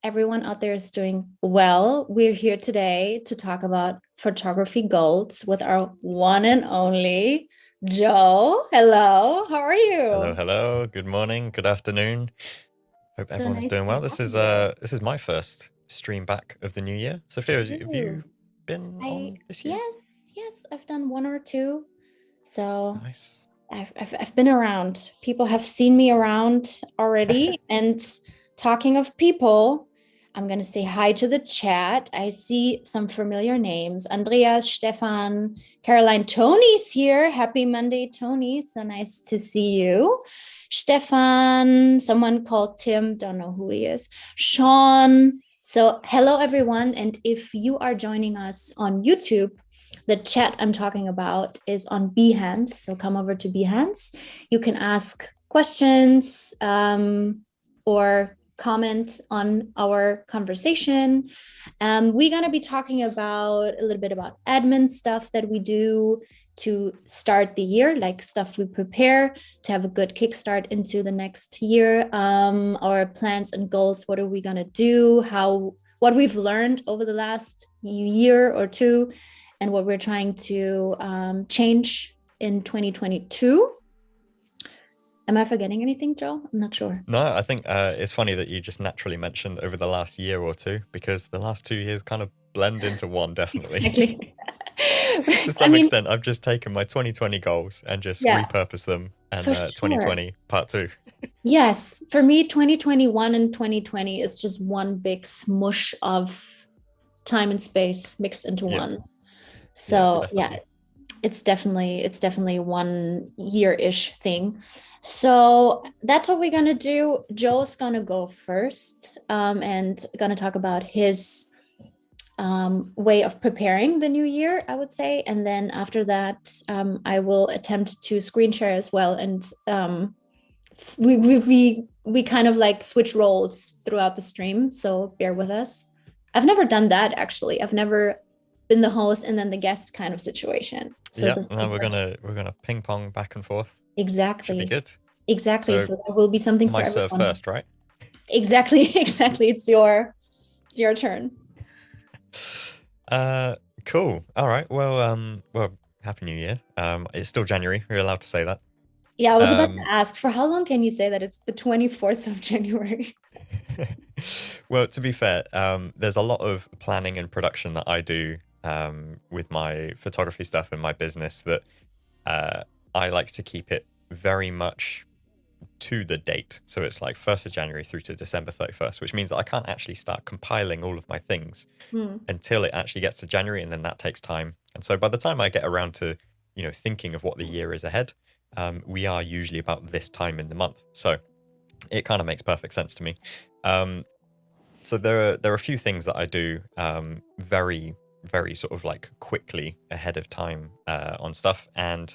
everyone out there is doing well. We're here today to talk about photography goals with our one and only Joe. Hello, how are Hello, you? hello. Good morning, good afternoon. Hope So everyone is nice doing to well. have you. This is my first stream back of the new year. Sophia, have True. you been I on this year? yes, yes, I've done one or two. So Nice. I've been around. People have seen me around already. And talking of people, I'm going to say hi to the chat. I see some familiar names. Andreas, Stefan, Caroline, Tony's here. Happy Monday, Tony. So nice to see you. Stefan, someone called Tim, don't know who he is. Sean. So, hello, everyone. And if you are joining us on YouTube, the chat I'm talking about is on Behance. So come over to Behance. You can ask questions or comment on our conversation. We're going to be talking about a little bit about admin stuff that we do to start the year, like stuff we prepare to have a good kickstart into the next year. Our plans and goals. What are we going to do? What we've learned over the last year or two, and what we're trying to change in 2022. Am I forgetting anything, Joe? I'm not sure. No, I think it's funny that you just naturally mentioned over the last year or two, because the last 2 years kind of blend into one, definitely. Exactly. To I some mean, extent, I've just taken my 2020 goals and just yeah, repurposed them, and for sure. 2020 part two. Yes, for me, 2021 and 2020 is just one big smush of time and space mixed into Yeah, one. yeah, So yeah, definitely. it's definitely 1 year-ish thing. So that's what we're gonna do. Joe's gonna go first, and gonna talk about his way of preparing the new year, I would say. And then after that, I will attempt to screen share as well. And we kind of like switch roles throughout the stream, so bear with us. I've never done that actually. I've never been the host and then the guest kind of situation. So Yeah, this is no, the first. we're gonna ping pong back and forth. Should be Exactly. good. Exactly. So So there will be something for my serve everyone. first, right? Exactly. Exactly. It's your turn. Uh, cool. All right. Well, Happy New Year. It's still January. We're allowed to say that. Yeah, I was about to Um, ask, for how long can you say that it's the 24th of January? well, to be fair, there's a lot of planning and production that I do with my photography stuff and my business that uh, I like to keep it very much to the date. So it's like 1st of January through to December 31st, which means that I can't actually start compiling all of my things Hmm. until it actually gets to January, and then that takes time. And so by the time I get around to, thinking of what the year is ahead, we are usually about this time in the month. So it kind of makes perfect sense to me. Um, so there are a few things that I do very very sort of like quickly ahead of time on stuff. And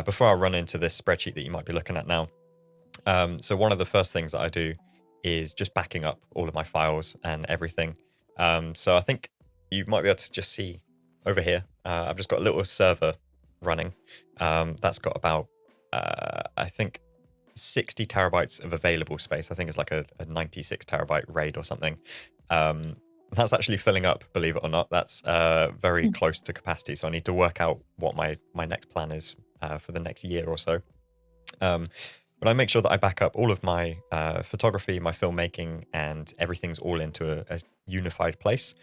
before I run into this spreadsheet that you might be looking at now, so one of the first things that I do is just backing up all of my files and everything. So I think you might be able to just see over here. I've just got a little server running. That's got about, I think, 60 terabytes of available space. I think it's like a 96 terabyte RAID or something. That's actually filling up, believe it or not. That's very close to capacity. So I need to work out what my next plan is for the next year or so. Um, but I make sure that I back up all of my photography, my filmmaking, and everything's all into a unified place.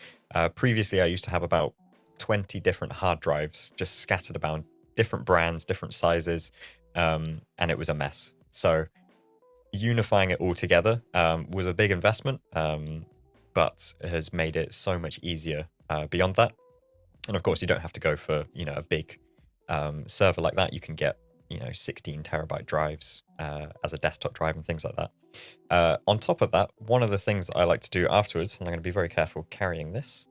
Previously, I used to have about 20 different hard drives just scattered about, different brands, different sizes, and it was a mess. So unifying it all together was a big investment, but has made it so much easier beyond that. And of course, you don't have to go for a big server like that. You can get 16 terabyte drives as a desktop drive and things like that. On top of that, one of the things that I like to do afterwards, and I'm going to be very careful carrying this,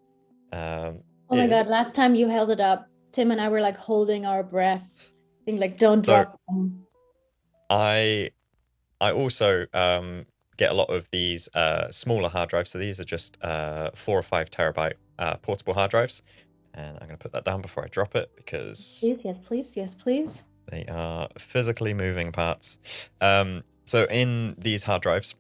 Oh my God, is last time you held it up, Tim and I were like holding our breath, being like, don't so drop them. I I also get a lot of these smaller hard drives. So these are just 4 or 5 terabyte portable hard drives. And I'm going to put that down before I drop it because Please, yes, please, yes, please. they are physically moving parts. So in these hard drives,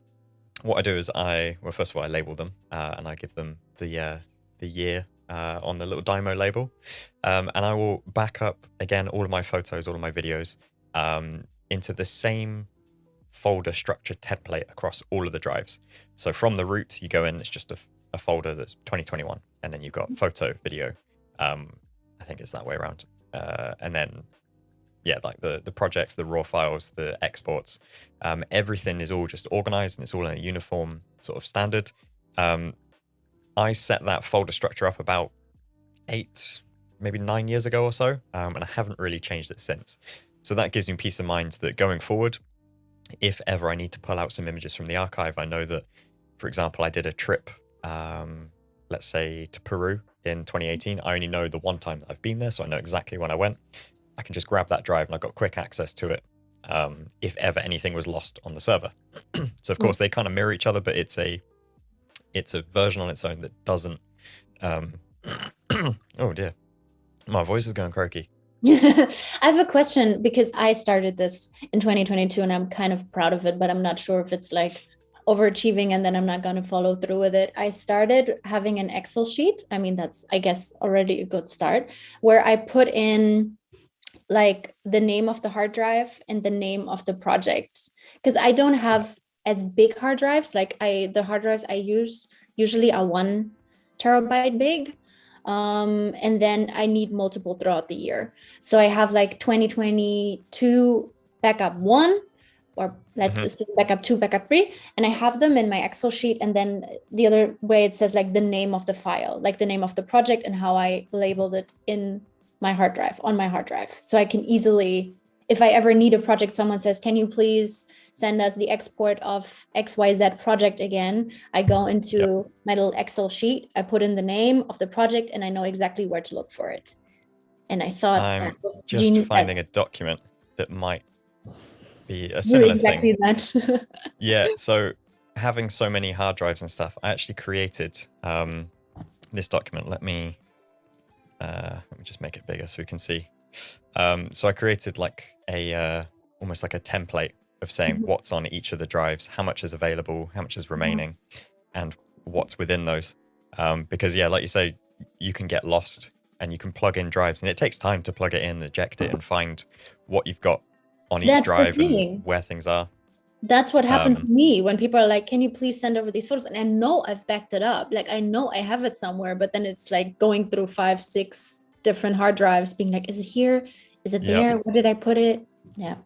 what I do is well, first of all, I label them and I give them the year on the little Dymo label. And I will back up, again, all of my photos, all of my videos into the same folder structure template across all of the drives. So from the root, you go in, it's just a folder that's 2021. And then you've got photo, video. I think it's that way around. And then yeah, like the projects, the raw files, the exports, everything is all just organized and it's all in a uniform sort of standard. I set that folder structure up about 8, maybe 9 years ago or so, and I haven't really changed it since. So that gives me peace of mind that going forward, if ever I need to pull out some images from the archive, I know that, for example, I did a trip, let's say to Peru in 2018. I only know the one time that I've been there, so I know exactly when I went. I can just grab that drive and I've got quick access to it if ever anything was lost on the server. So of course they kind of mirror each other, but it's a version on its own that doesn't oh dear, my voice is going croaky. I have a question because I started this in 2022 and I'm kind of proud of it, but I'm not sure if it's like overachieving and then I'm not going to follow through with it. I started having an Excel sheet. I mean, that's, I guess, already a good start, where I put in like the name of the hard drive and the name of the project, because I don't have as big hard drives. Like the hard drives I use usually are 1 terabyte big. And then I need multiple throughout the year. So I have like 2022 backup 1, or let's assume backup 2, backup 3, and I have them in my Excel sheet. And then the other way it says like the name of the file, like the name of the project and how I labeled it in my hard drive, on my hard drive. So I can easily, if I ever need a project, someone says, can you please send us the export of XYZ project again? I go into my little Excel sheet, I put in the name of the project, and I know exactly where to look for it. And I thought I'm that was just genius. finding a document that might be a Do similar exactly thing. that. Yeah, so having so many hard drives and stuff, I actually created this document. Let me just make it bigger so we can see. So I created like a almost like a template of saying what's on each of the drives, how much is available, how much is remaining, and what's within those. Because yeah, like you say, you can get lost and you can plug in drives, and it takes time to plug it in, eject it, and find what you've got on each drive and where things are. That's what happened to me when people are like, can you please send over these photos? And I know I've backed it up. Like, I know I have it somewhere, but then it's like going through 5, 6 different hard drives being like, is it here? Is it there? Where did I put it? Yeah.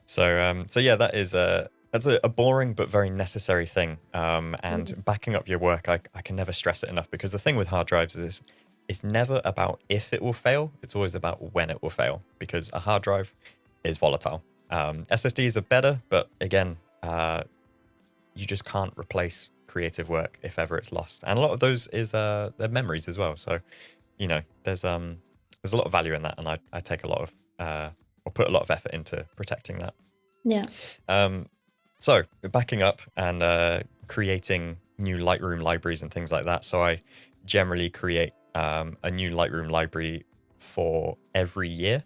So yeah, that's a boring but very necessary thing. And backing up your work, I can never stress it enough, because the thing with hard drives is it's never about if it will fail. It's always about when it will fail, because a hard drive is volatile. SSDs are better, but again, you just can't replace creative work if ever it's lost. And a lot of those is their memories as well. So, you know, there's a lot of value in that, and I take a lot of or put a lot of effort into protecting that. Yeah. So backing up and creating new Lightroom libraries and things like that. So I generally create a new Lightroom library for every year.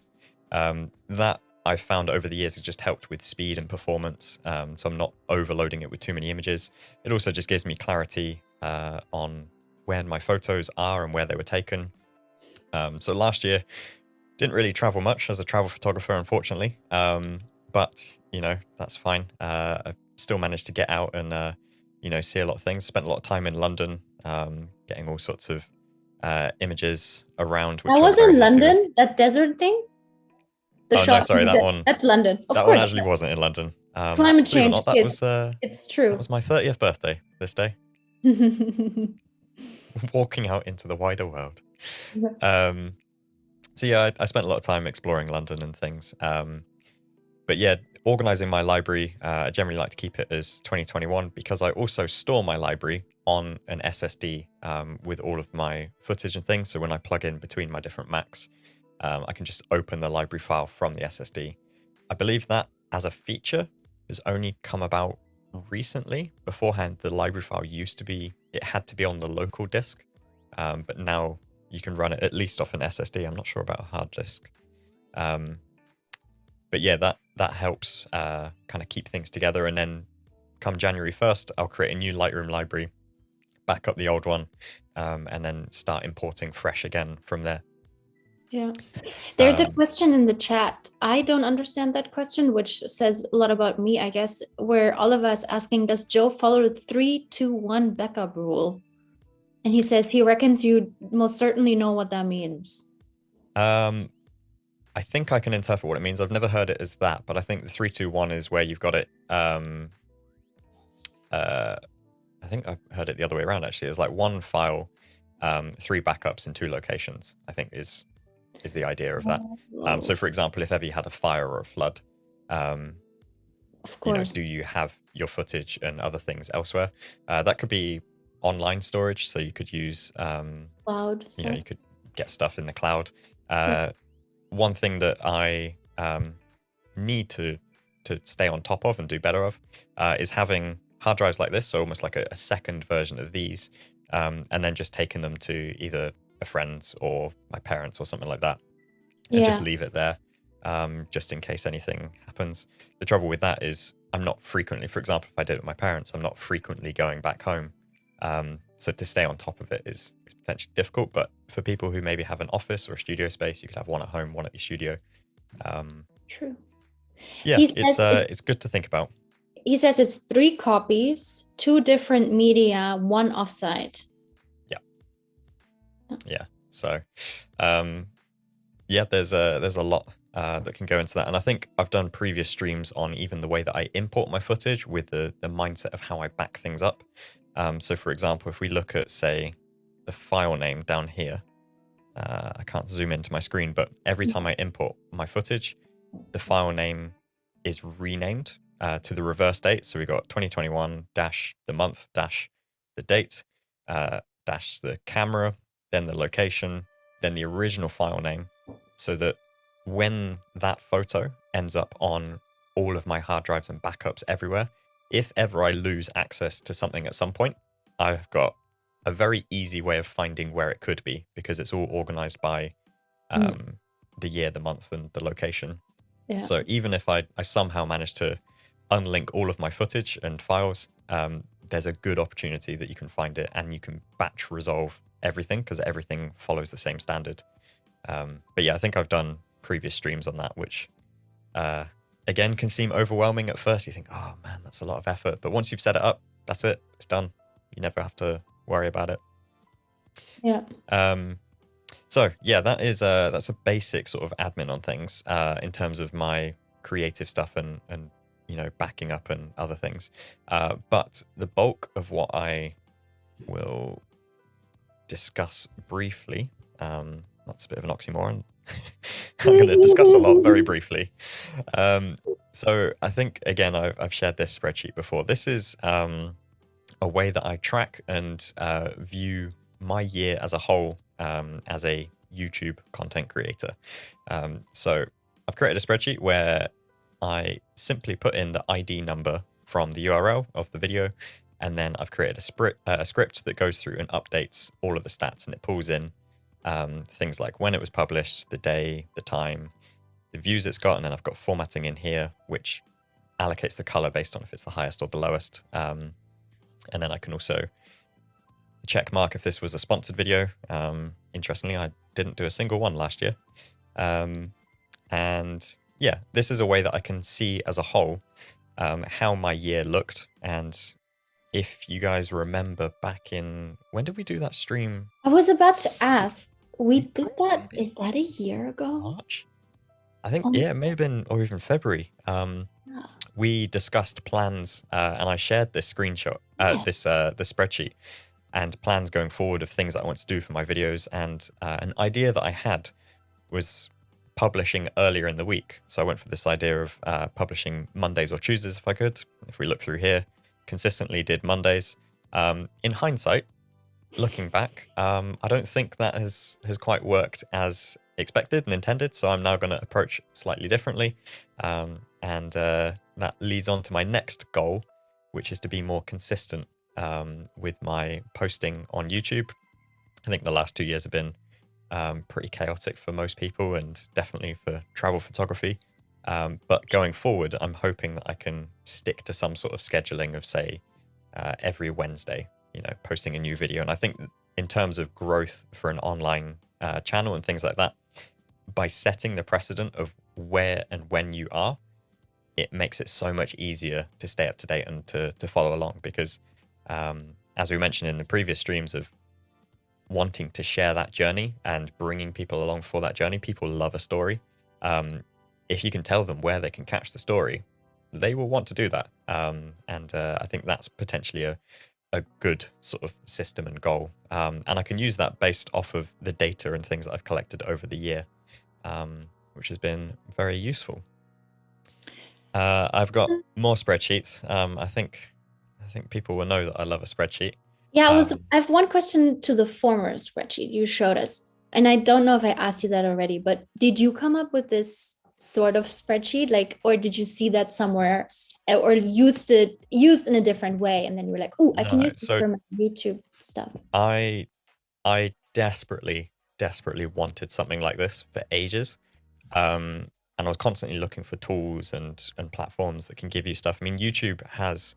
That I've found over the years has just helped with speed and performance. So I'm not overloading it with too many images. It also just gives me clarity on where my photos are and where they were taken. So last year, didn't really travel much as a travel photographer, unfortunately. But, you know, that's fine. I still managed to get out and, you know, see a lot of things. Spent a lot of time in London, getting all sorts of images around. Which I was in London, that desert thing? No, sorry, that one. That's London. That one actually wasn't in London. Climate change. Not, that was it's true. That was my 30th birthday this day. Walking out into the wider world. So yeah, I spent a lot of time exploring London and things. But yeah, organizing my library, I generally like to keep it as 2021, because I also store my library on an SSD with all of my footage and things. So when I plug in between my different Macs, I can just open the library file from the SSD. I believe that as a feature has only come about recently. Beforehand, the library file it had to be on the local disk, but now you can run it at least off an SSD. I'm not sure about a hard disk. But yeah, that helps kind of keep things together. And then come January 1st, I'll create a new Lightroom library, back up the old one, and then start importing fresh again from there. Yeah. There's a Um, question in the chat. I don't understand that question, which says a lot about me, I guess, where Oliver is asking, does Joe follow the 3-2-1 backup rule? And he says he reckons you most certainly know what that means. I think I can interpret what it means. I've never heard it as that, but I think the 3-2-1 is where you've got it. I think I've heard it the other way around, actually. It's like one file, 3 backups in 2 locations, I think is the idea of that. So for example, if ever you had a fire or a flood, of course, do you have your footage and other things elsewhere? That could be online storage, so you could use, cloud. you could get stuff in the cloud. Yeah. One thing that I need to stay on top of and do better of is having hard drives like this, so almost like a second version of these, and then just taking them to either a friend's or my parents or something like that, and just leave it there, just in case anything happens. The trouble with that is I'm not frequently, for example, if I did it with my parents, I'm not frequently going back home. So to stay on top of it is potentially difficult, but for people who maybe have an office or a studio space, you could have one at home, one at your studio. True. Yeah, it's good to think about. He says it's 3 copies, 2 different media, 1 offsite. Yeah. So, yeah, there's a lot that can go into that, and I think I've done previous streams on even the way that I import my footage with the mindset of how I back things up. So, for example, if we look at, say, the file name down here, I can't zoom into my screen, but every time I import my footage, the file name is renamed to the reverse date. So we got 2021 dash the month dash the date dash the camera, then the location, then the original file name, so that when that photo ends up on all of my hard drives and backups everywhere, if ever I lose access to something at some point, I've got a very easy way of finding where it could be, because it's all organized by the year, the month, and the location. Yeah. So even if I somehow manage to unlink all of my footage and files, there's a good opportunity that you can find it, and you can batch resolve everything because everything follows the same standard. But yeah, I think I've done previous streams on that, which again can seem overwhelming at first. You think, oh man, that's a lot of effort. But once you've set it up, that's it. It's done. You never have to worry about it. Yeah. So yeah, that's a basic sort of admin on things in terms of my creative stuff and backing up and other things. But the bulk of what I will discuss briefly, that's a bit of an oxymoron. I'm going to discuss a lot very briefly. So I think, again, I've shared this spreadsheet before. This is a way that I track and view my year as a whole as a YouTube content creator. So I've created a spreadsheet where I simply put in the ID number from the URL of the video, and then I've created a script that goes through and updates all of the stats, and it pulls in things like when it was published, the day, the time, the views it's got, and then I've got formatting in here, which allocates the color based on if it's the highest or the lowest. And then I can also check mark if this was a sponsored video. Interestingly, I didn't do a single one last year. And yeah, this is a way that I can see as a whole how my year looked. And if you guys remember back in, when did we do that stream? I was about to ask, we did that, is that a year ago? March? I think, yeah, it may have been, or even February. We discussed plans, and I shared this screenshot, this spreadsheet, and plans going forward of things that I want to do for my videos. And an idea that I had was publishing earlier in the week. So I went for this idea of publishing Mondays or Tuesdays if I could. If we look through here, consistently did Mondays. In hindsight, looking back, I don't think that has quite worked as expected and intended. So I'm now going to approach slightly differently. And that leads on to my next goal, which is to be more consistent with my posting on YouTube. I think the last 2 years have been pretty chaotic for most people, and definitely for travel photography. But going forward, I'm hoping that I can stick to some sort of scheduling of, say, every Wednesday, posting a new video. And I think in terms of growth for an online channel and things like that, by setting the precedent of where and when you are, it makes it so much easier to stay up to date and to follow along. Because as we mentioned in the previous streams of wanting to share that journey and bringing people along for that journey, people love a story. If you can tell them where they can catch the story, they will want to do that. And I think that's potentially a good sort of system and goal. And I can use that based off of the data and things that I've collected over the year, which has been very useful. I've got more spreadsheets. I think people will know that I love a spreadsheet. Yeah, I have one question to the former spreadsheet you showed us. And I don't know if I asked you that already, but did you come up with this sort of spreadsheet? Like, or did you see that somewhere or used in a different way? And then you were like, oh, I can use this for my YouTube stuff. I desperately wanted something like this for ages. And I was constantly looking for tools and platforms that can give you stuff. I mean, YouTube has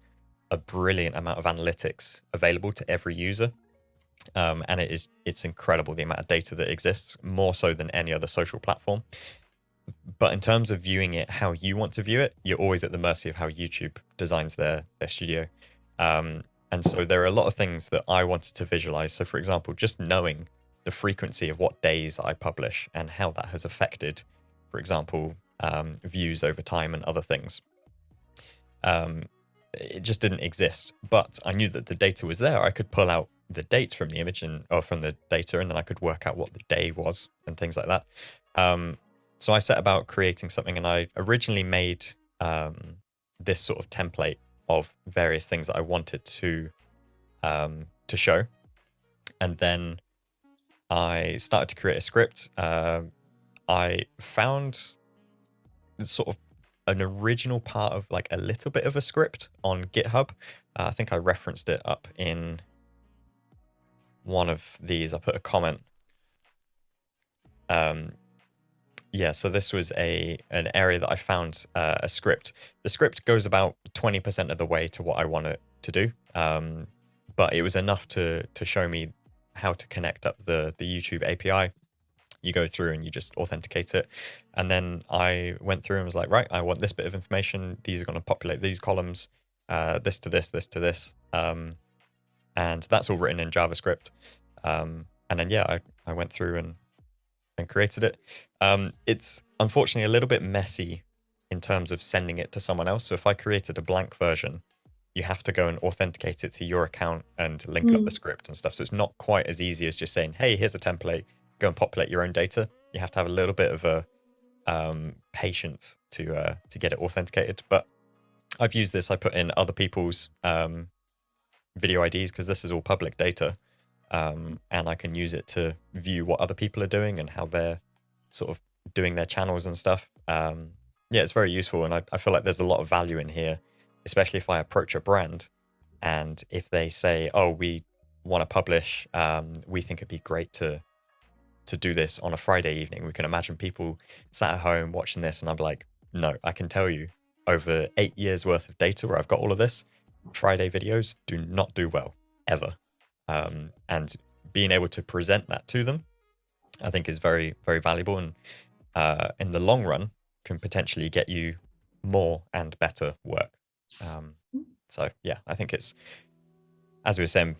a brilliant amount of analytics available to every user. And it's incredible the amount of data that exists, more so than any other social platform. But in terms of viewing it how you want to view it, you're always at the mercy of how YouTube designs their studio. And so there are a lot of things that I wanted to visualize. So for example, just knowing the frequency of what days I publish and how that has affected, for example, views over time and other things. It just didn't exist, but I knew that the data was there. I could pull out the date from the image or from the data, and then I could work out what the day was and things like that. So I set about creating something, and I originally made this sort of template of various things that I wanted to show, and then I started to create a script. I found sort of an original part of like a little bit of a script on GitHub. I think I referenced it up in one of these. I put a comment. Yeah, so this was an area that I found a script. The script goes about 20% of the way to what I want it to do, but it was enough to show me how to connect up the YouTube API. You go through and you just authenticate it. And then I went through and was like, right, I want this bit of information. These are going to populate these columns, this to this, this to this. And that's all written in JavaScript. And then, yeah, I went through and created it. It's unfortunately a little bit messy in terms of sending it to someone else. So if I created a blank version, you have to go and authenticate it to your account and link up the script and stuff. So it's not quite as easy as just saying, hey, here's a template, go and populate your own data. You have to have a little bit of a patience to get it authenticated. But I've used this. I put in other people's video IDs because this is all public data. And I can use it to view what other people are doing and how they're sort of doing their channels and stuff. Yeah, it's very useful. And I feel like there's a lot of value in here, especially if I approach a brand and if they say, oh, we want to publish, we think it'd be great to do this on a Friday evening. We can imagine people sat at home watching this, and I'm like, no, I can tell you over 8 years worth of data where I've got all of this, Friday videos do not do well, ever. And being able to present that to them, I think is very, very valuable, and in the long run can potentially get you more and better work. So yeah, I think it's, as we were saying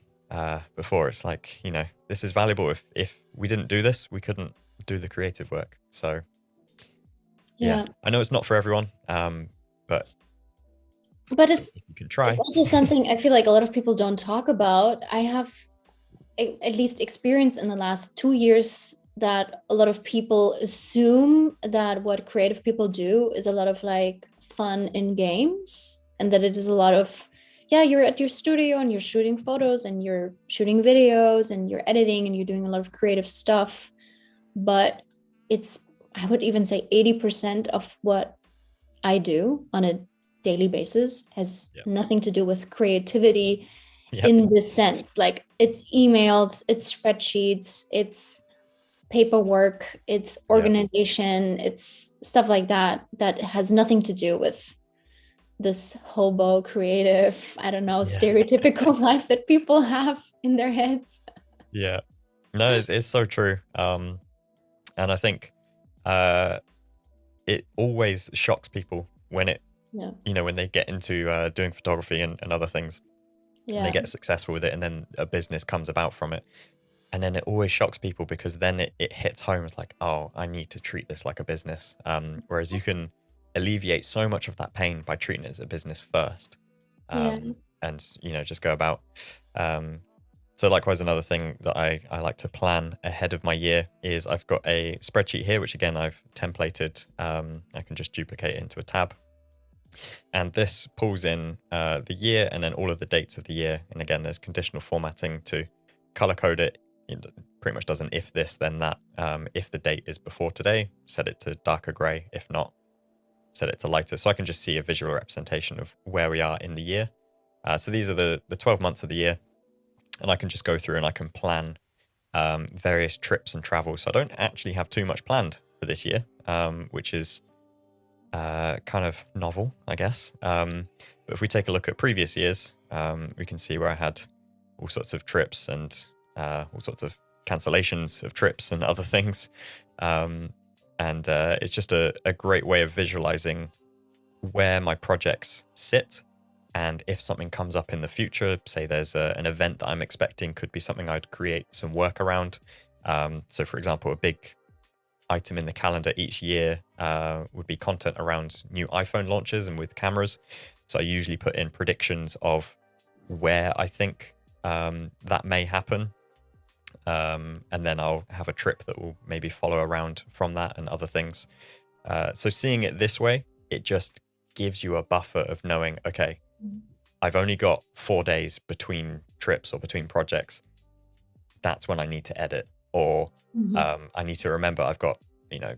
before, it's like, this is valuable. If we didn't do this, we couldn't do the creative work. So yeah, I know it's not for everyone, but it's, you can try. It's also something I feel like a lot of people don't talk about. I have at least experienced in the last 2 years that a lot of people assume that what creative people do is a lot of like fun in games, and that it is a lot of, yeah, you're at your studio and you're shooting photos and you're shooting videos and you're editing and you're doing a lot of creative stuff. But it's, I would even say 80% of what I do on a daily basis has nothing to do with creativity in this sense. Like, it's emails, it's spreadsheets, it's paperwork, it's Yeah. organization, it's stuff like that that has nothing to do with this hobo creative, I don't know, Yeah. stereotypical life that people have in their heads. Yeah. No, it's so true. And I think uh, it always shocks people when it, Yeah. when they get into doing photography and other things, and they Yeah. get successful with it, and then a business comes about from it. And then it always shocks people because then it hits home. It's like, oh, I need to treat this like a business. Whereas you can alleviate so much of that pain by treating it as a business first. Yeah. And, just go about. So likewise, another thing that I like to plan ahead of my year is I've got a spreadsheet here, which again, I've templated. I can just duplicate it into a tab. And this pulls in the year and then all of the dates of the year. And again, there's conditional formatting to color code it. It pretty much does an if this, then that. If the date is before today, set it to darker gray. If not, set it to lighter. So I can just see a visual representation of where we are in the year. So these are the 12 months of the year. And I can just go through and I can plan various trips and travel. So I don't actually have too much planned for this year, which is kind of novel, I guess. But if we take a look at previous years, we can see where I had all sorts of trips and all sorts of cancellations of trips and other things. And it's just a great way of visualizing where my projects sit. And if something comes up in the future, say there's an event that I'm expecting, could be something I'd create some work around. So for example, a big item in the calendar each year would be content around new iPhone launches and with cameras. So I usually put in predictions of where I think that may happen. And then I'll have a trip that will maybe follow around from that and other things. So seeing it this way, it just gives you a buffer of knowing, okay, I've only got 4 days between trips or between projects. That's when I need to edit, or I need to remember I've got,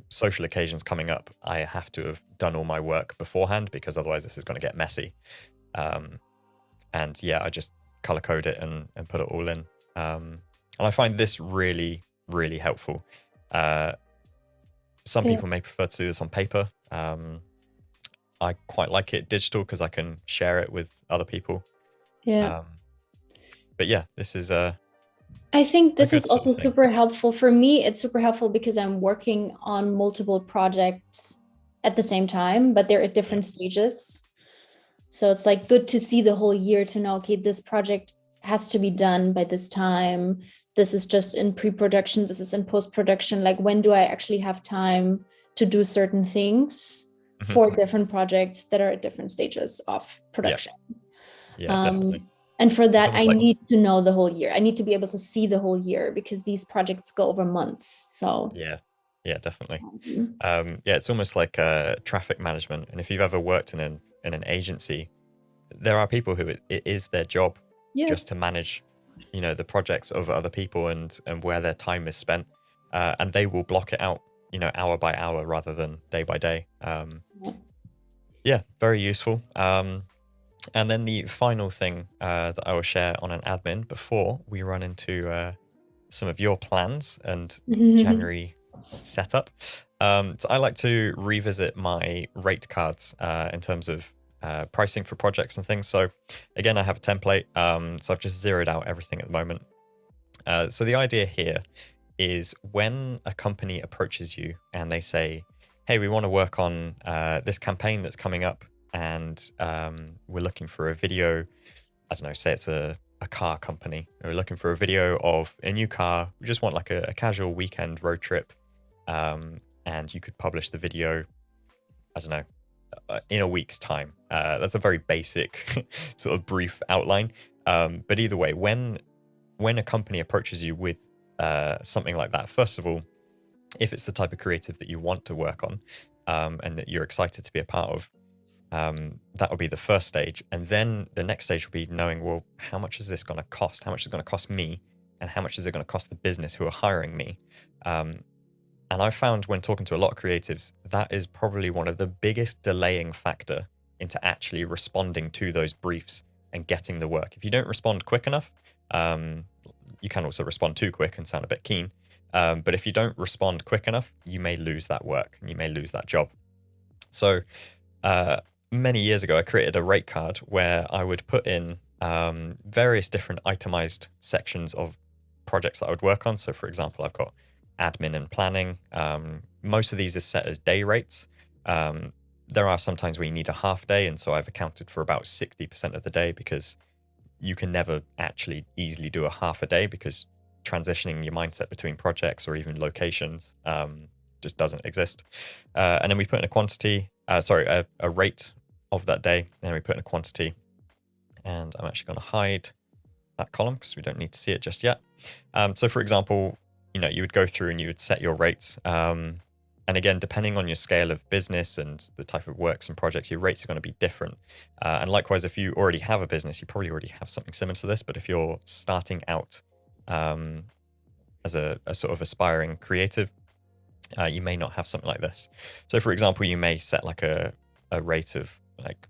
social occasions coming up. I have to have done all my work beforehand because otherwise this is going to get messy. And yeah, I just color code it and put it all in. And I find this really, really helpful. Some Yeah. people may prefer to do this on paper. I quite like it digital because I can share it with other people. Yeah. But yeah, this is I think a this is good sort of also thing. super helpful for me. It's super helpful because I'm working on multiple projects at the same time, but they're at Yeah. different stages. So it's like good to see the whole year to know, okay, this project has to be done by this time. This is just in pre-production. This is in post-production. Like, when do I actually have time to do certain things for different projects that are at different stages of production? Yeah, definitely. And for It's that, almost I like, need to know the whole year. I need to be able to see the whole year because these projects go over months. So, yeah, definitely. um, Yeah, it's almost like traffic management. And if you've ever worked in an agency, there are people who it is their job just yes. to manage, the projects of other people and where their time is spent, and they will block it out, hour by hour rather than day by day. Yeah, very useful. And then the final thing that I will share on an admin before we run into some of your plans and January setup. So I like to revisit my rate cards in terms of pricing for projects and things. So again, I have a template. So I've just zeroed out everything at the moment. So the idea here is when a company approaches you and they say, hey, we want to work on this campaign that's coming up, and we're looking for a video. I don't know, say it's a car company. We're looking for a video of a new car. We just want like a casual weekend road trip. And you could publish the video, I don't know, in a week's time. That's a very basic sort of brief outline. But either way, when a company approaches you with something like that, first of all, if it's the type of creative that you want to work on and that you're excited to be a part of, that will be the first stage. And then the next stage will be knowing, well, how much is this going to cost? How much is it going to cost me? And how much is it going to cost the business who are hiring me? And I found when talking to a lot of creatives, that is probably one of the biggest delaying factor into actually responding to those briefs and getting the work. If you don't respond quick enough, you can also respond too quick and sound a bit keen. But if you don't respond quick enough, you may lose that work and you may lose that job. So many years ago, I created a rate card where I would put in various different itemized sections of projects that I would work on. So for example, I've got admin and planning. Most of these are set as day rates. There are some times where you need a half day. And so I've accounted for about 60% of the day, because you can never actually easily do a half a day, because transitioning your mindset between projects or even locations just doesn't exist. And then we put in a quantity, a rate of that day. Then we put in a quantity, and I'm actually going to hide that column because we don't need to see it just yet. So for example, you would go through and you would set your rates. And again, depending on your scale of business and the type of works and projects, your rates are going to be different. And likewise, if you already have a business, you probably already have something similar to this. But if you're starting out as a sort of aspiring creative, you may not have something like this. So for example, you may set like a rate of like,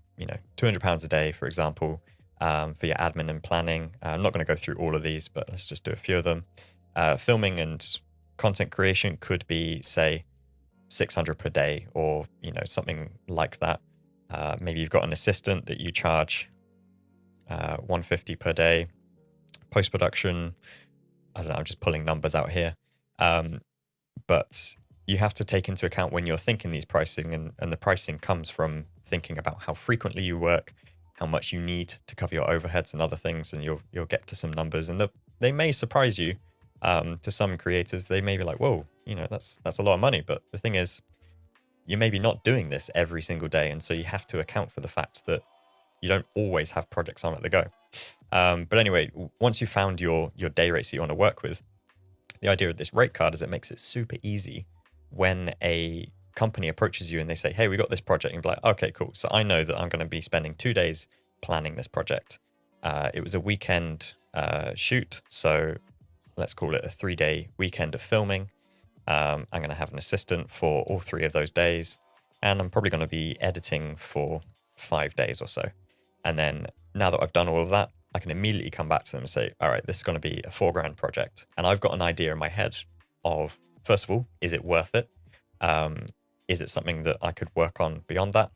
£200 a day, for example, for your admin and planning. I'm not going to go through all of these, but let's just do a few of them. Filming and content creation could be, say, 600 per day, or something like that. Maybe you've got an assistant that you charge 150 per day. Post-production, I don't know, I'm just pulling numbers out here. But you have to take into account when you're thinking these pricing, and the pricing comes from thinking about how frequently you work, how much you need to cover your overheads and other things, and you'll get to some numbers, and they may surprise you. To some creators, they may be like, whoa, that's a lot of money. But the thing is, you may be not doing this every single day. And so you have to account for the fact that you don't always have projects on at the go. But anyway, once you've found your day rates that you want to work with, the idea of this rate card is it makes it super easy when a company approaches you and they say, hey, we got this project, and you're like, okay, cool. So I know that I'm going to be spending 2 days planning this project. It was a weekend shoot. So let's call it a 3-day weekend of filming. I'm going to have an assistant for all 3 of those days, and I'm probably going to be editing for 5 days or so. And then now that I've done all of that, I can immediately come back to them and say, all right, this is going to be a £4,000 project. And I've got an idea in my head of, first of all, is it worth it? Is it something that I could work on beyond that?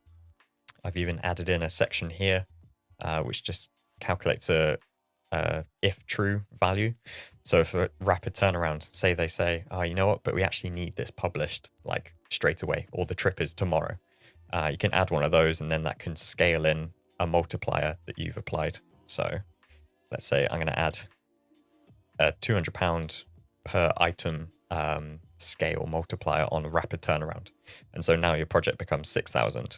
I've even added in a section here, which just calculates a if true value. So for a rapid turnaround, say they say, oh, you know what, but we actually need this published like straight away, or the trip is tomorrow. You can add one of those, and then that can scale in a multiplier that you've applied. So let's say I'm going to add a £200 per item scale multiplier on a rapid turnaround. And so now your project becomes 6,000.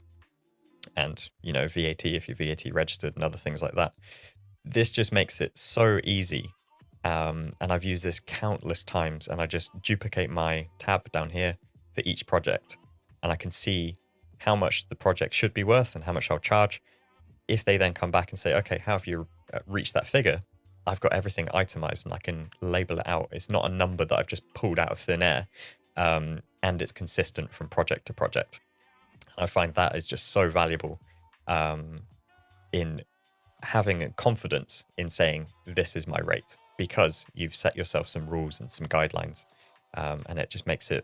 And, VAT, if you're VAT registered and other things like that. This just makes it so easy. And I've used this countless times, and I just duplicate my tab down here for each project, and I can see how much the project should be worth and how much I'll charge. If they then come back and say, okay, how have you reached that figure? I've got everything itemized and I can label it out. It's not a number that I've just pulled out of thin air, and it's consistent from project to project. And I find that is just so valuable in having confidence in saying, this is my rate, because you've set yourself some rules and some guidelines, and it just makes it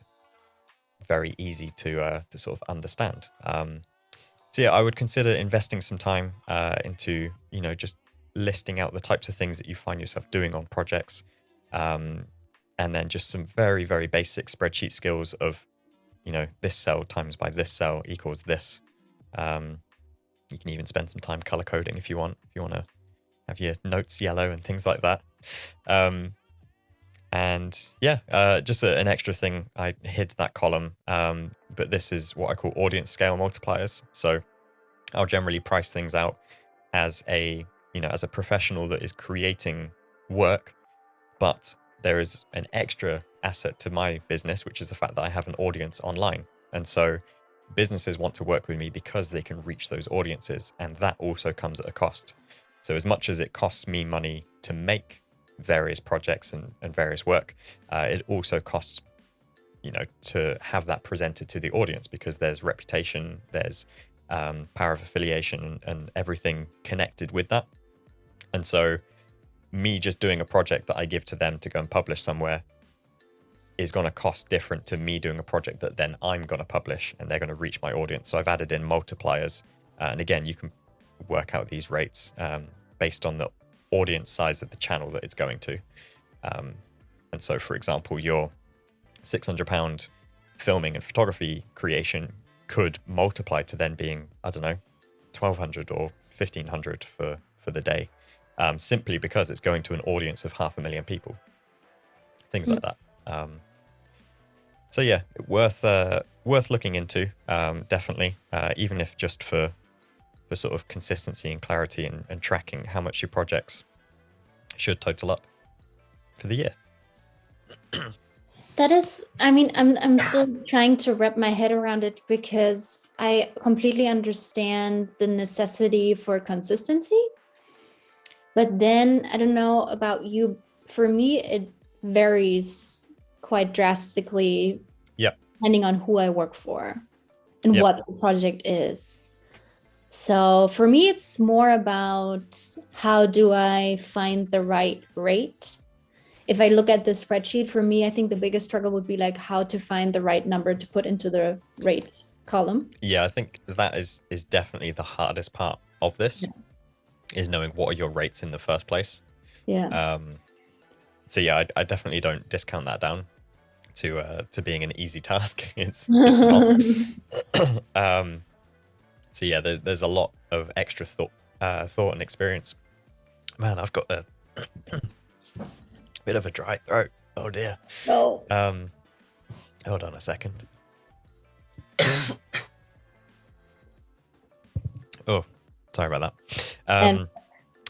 very easy to sort of understand. So yeah, I would consider investing some time into, just listing out the types of things that you find yourself doing on projects, and then just some very, very basic spreadsheet skills of, this cell times by this cell equals this. You can even spend some time color coding if you want to have your notes yellow and things like that. And yeah, just an extra thing, I hid that column, but this is what I call audience scale multipliers. So I'll generally price things out as a professional that is creating work, but there is an extra asset to my business, which is the fact that I have an audience online. And so businesses want to work with me because they can reach those audiences, and that also comes at a cost. So as much as it costs me money to make various projects and various work, it also costs, to have that presented to the audience, because there's reputation, there's power of affiliation and everything connected with that. And so me just doing a project that I give to them to go and publish somewhere, is going to cost different to me doing a project that then I'm going to publish and they're going to reach my audience. So I've added in multipliers. And again, you can work out these rates based on the audience size of the channel that it's going to. And so, for example, your £600 filming and photography creation could multiply to then being, I don't know, 1,200 or 1,500 for the day, simply because it's going to an audience of 500,000 people. Things like that. So yeah, worth looking into, definitely, even if just for sort of consistency and clarity and tracking how much your projects should total up for the year. That is, I mean, I'm still trying to wrap my head around it, because I completely understand the necessity for consistency. But then I don't know about you. For me, it varies quite drastically, depending on who I work for and what the project is. So for me, it's more about how do I find the right rate. If I look at the spreadsheet, for me, I think the biggest struggle would be like how to find the right number to put into the rate column. Yeah, I think that is definitely the hardest part of this, is knowing what are your rates in the first place. Yeah. So yeah, I definitely don't discount that down to being an easy task. It's not. So yeah, there's a lot of extra thought and experience. Man, I've got a bit of a dry throat. Oh dear. Oh. Hold on a second. Oh, sorry about that.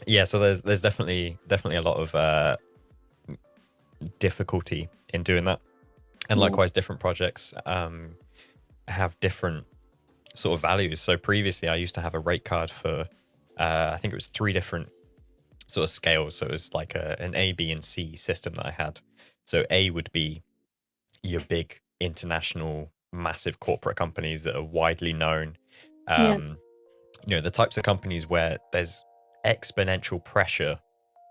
Yeah, so there's definitely a lot of difficulty in doing that, and likewise, different projects have different sort of values. So previously, I used to have a rate card for I think it was 3 different sort of scales. So it was like an A, B, and C system that I had. So A would be your big international, massive corporate companies that are widely known. You know, the types of companies where there's exponential pressure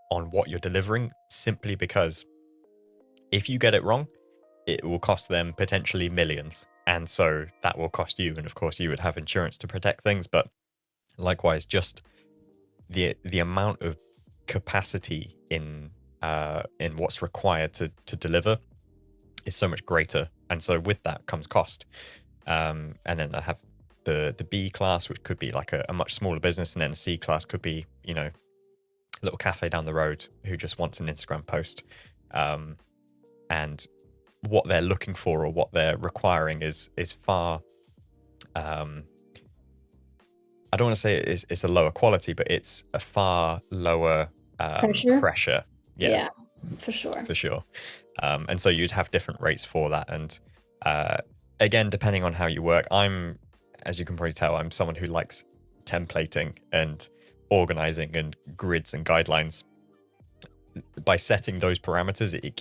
on what you're delivering, simply because if you get it wrong, it will cost them potentially millions. And so that will cost you. And of course, you would have insurance to protect things. But likewise, just the amount of capacity in what's required to deliver is so much greater. And so with that comes cost. And then I have the B class, which could be like a much smaller business, and then a C class could be, you know, a little cafe down the road who just wants an Instagram post. And what they're looking for or what they're requiring is far, I don't want to say it's a lower quality, but it's a far lower pressure. Yeah, for sure. And so you'd have different rates for that. And again, depending on how you work, as you can probably tell, I'm someone who likes templating and organizing and grids and guidelines. By setting those parameters, it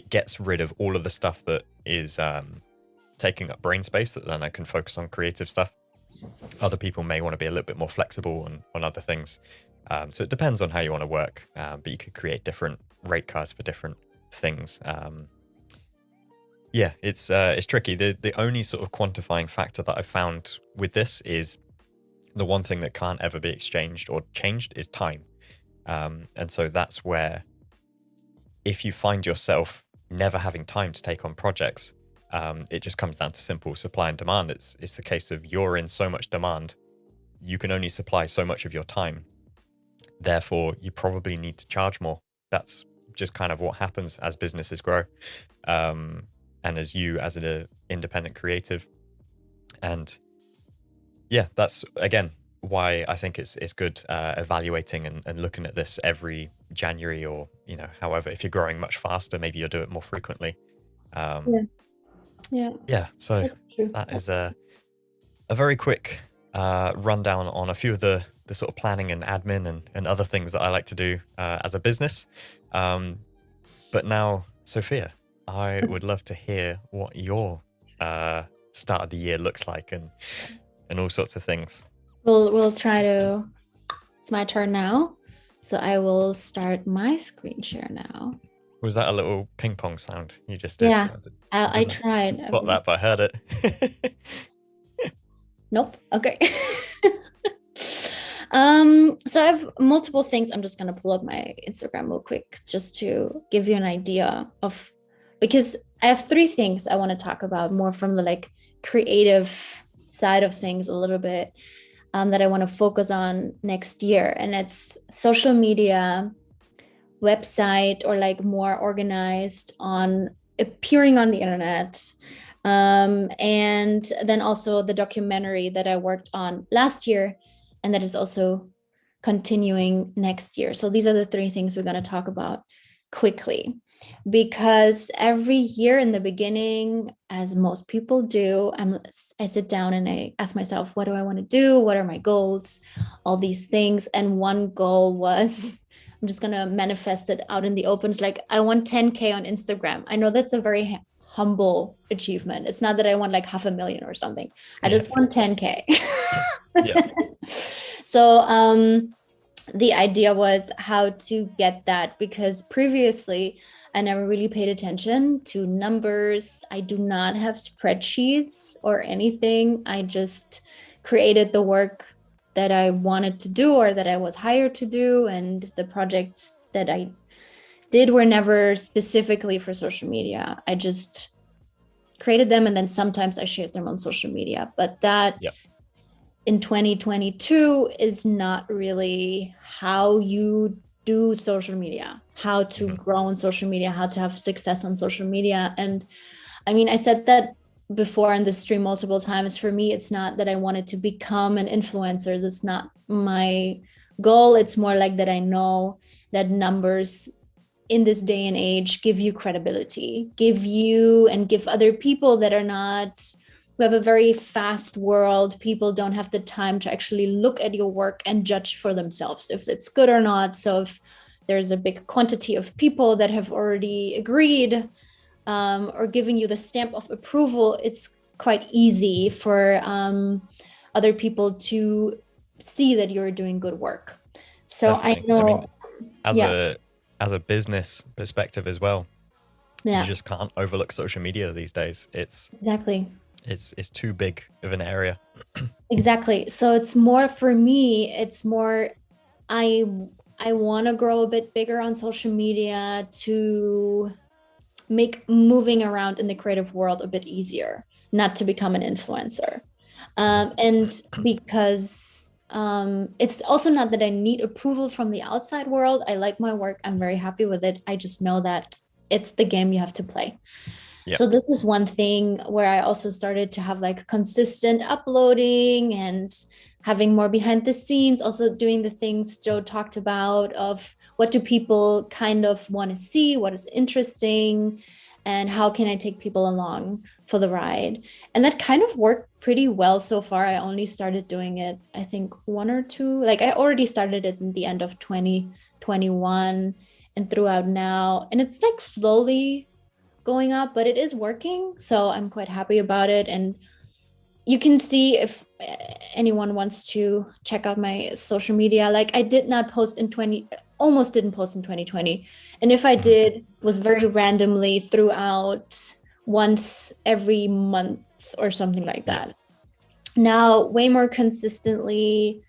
gets rid of all of the stuff that is taking up brain space, that then I can focus on creative stuff. Other people may want to be a little bit more flexible on other things. So it depends on how you want to work, but you could create different rate cards for different things. Yeah, it's tricky. The only sort of quantifying factor that I've found with this is the one thing that can't ever be exchanged or changed is time. And so that's where, if you find yourself never having time to take on projects, it just comes down to simple supply and demand. It's the case of you're in so much demand, you can only supply so much of your time. Therefore, you probably need to charge more. That's just kind of what happens as businesses grow. And as you, as an independent creative. And yeah, that's, again, why I think it's good evaluating and looking at this every January, or, you know, however, if you're growing much faster, maybe you'll do it more frequently. Yeah, so that is a very quick rundown on a few of the sort of planning and admin and other things that I like to do as a business. But now, Sophia, I would love to hear what your start of the year looks like and all sorts of things. We'll try to. It's my turn now, so I will start my screen share now. Was that a little ping pong sound you just did? Yeah, I tried. Didn't spot that, but I heard it. Nope. Okay. So I have multiple things. I'm just gonna pull up my Instagram real quick just to give you an idea of, because I have three things I want to talk about more from the like creative side of things a little bit, that I want to focus on next year. And it's social media, website, or like more organized on appearing on the internet. And then also the documentary that I worked on last year and that is also continuing next year. So these are the three things we're going to talk about quickly, because every year in the beginning, as most people do, I sit down and I ask myself, what do I want to do? What are my goals? All these things. And one goal was, I'm just going to manifest it out in the open. It's like, I want 10K on Instagram. I know that's a very humble achievement. It's not that I want like 500,000 or something. I just want 10K. Yeah. So the idea was how to get that, because previously I never really paid attention to numbers. I do not have spreadsheets or anything. I just created the work that I wanted to do or that I was hired to do. And the projects that I did were never specifically for social media. I just created them and then sometimes I shared them on social media. But that in 2022 is not really how you do social media, how to grow on social media, how to have success on social media. And I mean, I said that before in the stream multiple times. For me, it's not that I wanted to become an influencer. That's not my goal. It's more like that I know that numbers in this day and age give you credibility, give you and give other people that are not, we have a very fast world. People don't have the time to actually look at your work and judge for themselves if it's good or not. So if there's a big quantity of people that have already agreed or giving you the stamp of approval, it's quite easy for other people to see that you're doing good work. So Definitely. I know, I mean, as a business perspective as well, you just can't overlook social media these days. Exactly. It's too big of an area. Exactly. So it's more for me, it's more I want to grow a bit bigger on social media to make moving around in the creative world a bit easier, not to become an influencer. And because it's also not that I need approval from the outside world. I like my work. I'm very happy with it. I just know that it's the game you have to play. Yep. So this is one thing where I also started to have like consistent uploading and having more behind the scenes, also doing the things Joe talked about of what do people kind of want to see, what is interesting, and how can I take people along for the ride. And that kind of worked pretty well so far. I only started doing it, I think, one or two, like I already started it in the end of 2021 and throughout now. And it's like slowly going up, but it is working. So I'm quite happy about it. And you can see if anyone wants to check out my social media, like I did not post in almost didn't post in 2020. And if I did, was very randomly throughout once every month or something like that. Now, way more consistently,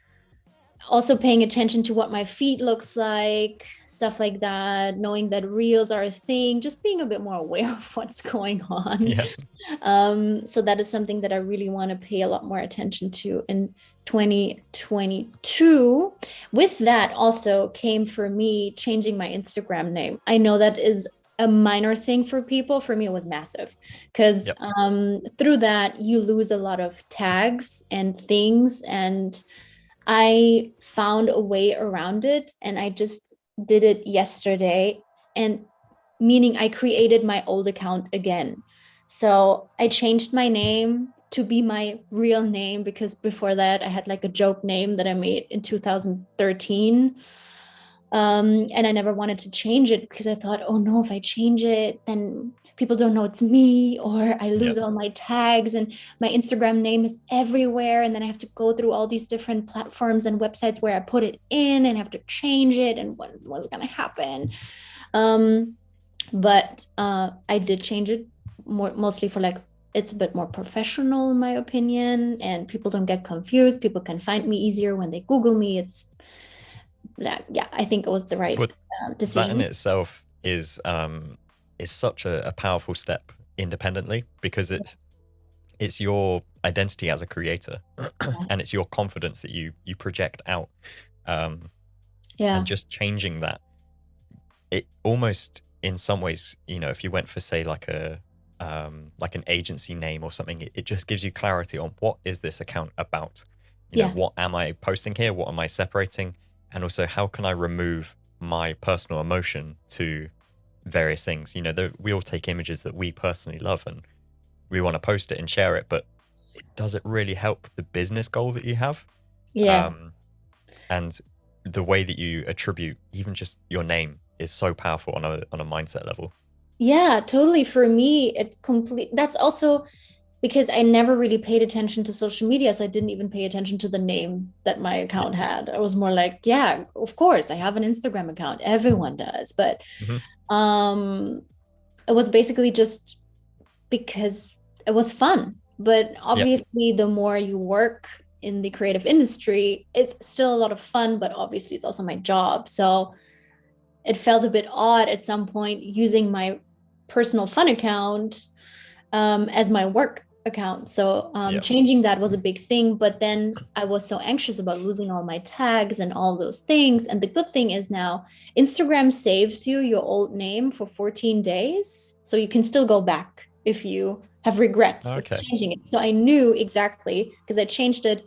also paying attention to what my feed looks like, stuff like that, knowing that reels are a thing, just being a bit more aware of what's going on. So that is something that I really want to pay a lot more attention to in 2022. With that also came for me changing my Instagram name. I know that is a minor thing for people. For me, it was massive because through that, you lose a lot of tags and things. And I found a way around it, and I just did it yesterday, and meaning I created my old account again. So I changed my name to be my real name, because before that I had like a joke name that I made in 2013. And I never wanted to change it because I thought, oh no, if I change it, then people don't know it's me, or I lose all my tags and my Instagram name is everywhere. And then I have to go through all these different platforms and websites where I put it in and have to change it, and what's going to happen. But I did change it mostly for like, it's a bit more professional in my opinion, and people don't get confused. People can find me easier when they Google me. It's that, yeah, I think it was the right But that in decision. itself is such a powerful step independently, because it's your identity as a creator and it's your confidence that you project out. Um, Yeah. and just changing that, it almost in some ways, if you went for say like an agency name or something, it just gives you clarity on what is this account about. Yeah. What am I posting here? What am I separating? And also, how can I remove my personal emotion to various things? We all take images that we personally love and we want to post it and share it, but does it really help the business goal that you have? Yeah. And the way that you attribute even just your name is so powerful on a mindset level. Yeah, totally. For me, that's also because I never really paid attention to social media. So I didn't even pay attention to the name that my Yeah. account had. I was more like, yeah, of course, I have an Instagram account. Everyone does. But Hmm. um, it was basically just because it was fun. But Yeah. obviously, the more you work in the creative industry, it's still a lot of fun, but obviously, it's also my job. So it felt a bit odd at some point using my personal fun account as my work account. So Yeah. changing that was a big thing. But then I was so anxious about losing all my tags and all those things. And the good thing is now Instagram saves you your old name for 14 days. So you can still go back if you have regrets of Okay. changing it. So I knew exactly because I changed it